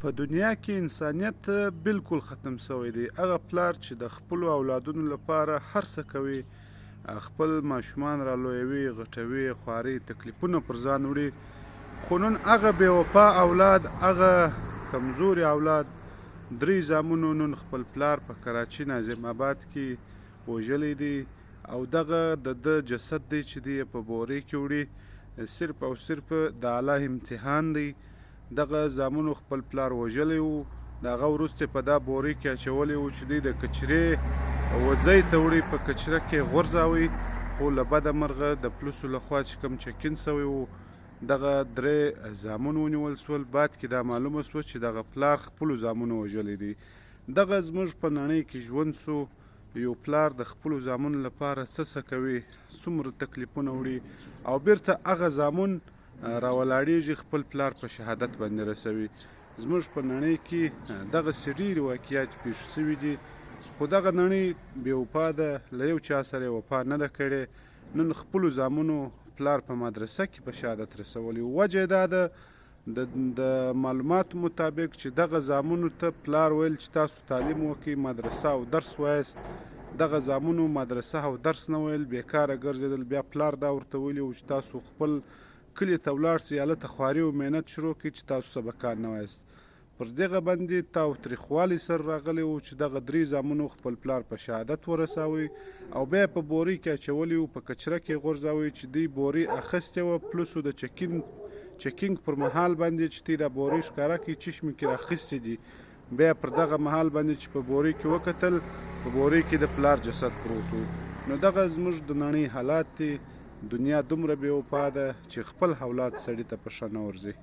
په دنیا کې انسانیت بالکل ختم شوی دی. هغه پلار چې د خپلو اولادونو لپاره هر څه کوي، خپل ماشومان رالویوي، غټوي، خواري، تکلیفونه پر ځان وړي، خو نن هغه بې وفا اولاد، هغه کمزوري اولاد، 3 زامنو نن خپل پلار په کراچي ناظم آباد کې وژلی دی، او دغه د جسد دی چې دی په بورې کې وړي. صرف او صرف د الله امتحان دی. دغه زامنو خپل پلار وژلی و، د هغه وروسته په دا بورې کې اچولی و چې دوی د کچرې وزۍ ته وړي، په کچره کې غورځوي، خو له بده مرغه د پولیسو لخوا چې کوم چکین سوی و، دغه 3 زامن ونیول سول. بعد کې دا معلومه سوه چې دغه پلار خپلو زامنو وژلی دی. دغه زموږ په نړۍ کې ژوند سو. یو پلار د خپلو زامنو لپاره څه کوي، څومره تکلیفونه وړي، او بیرته هغه زامن راولاړېږي خپل پلار په شهادت باندې رسوي. زموږ په نړۍ کې دغسې ډېرې واقعات پېښ شوي دي، خو دغه نړۍ بې وفا ده، له یو چا سره یې وفا نه ده کړې. نن خپلو زامنو پلار په مدرسه کې په شهادت رسولی. وجه یې دا ده د معلوماتو مطابق چې دغه زامنو ته پلار ویل چې تاسو تعلیم وکئ، مدرسه او درس وایست. دغه زامنو مدرسه او درس نه ویل، بیکاره ګرځېدل. بیا پلار دا ورته ویلي و چې تاسو خپل کلي ته ولاړ سئ، هلته خواري او محنت شروع کړئ چې تاسو سبقان نه وایست. پر دغه باندې تاوتریخوالي سره راغلی و چې دغه 3 زامنو خپل پلار په شهادت ورساوی، او بیا یې په بورۍ کې اچولی و، په کچره کې غورځوي چې دوی بورۍ اخیستې وه، پلسو د چکینګ پر مهال باندې چې دوی دا بورۍ ښکاره کړي چشمې کې راخیستې دي. بیا پر دغه مهال باندې چې په بورۍ کې وکتل، په بورۍ کې د پلار جسد پروت و. نو دغه زموږ د نړۍ حالات دي. دنیا دومره بې وفا ده چې خپل اولاد سړي ته په ښه نه ورځي.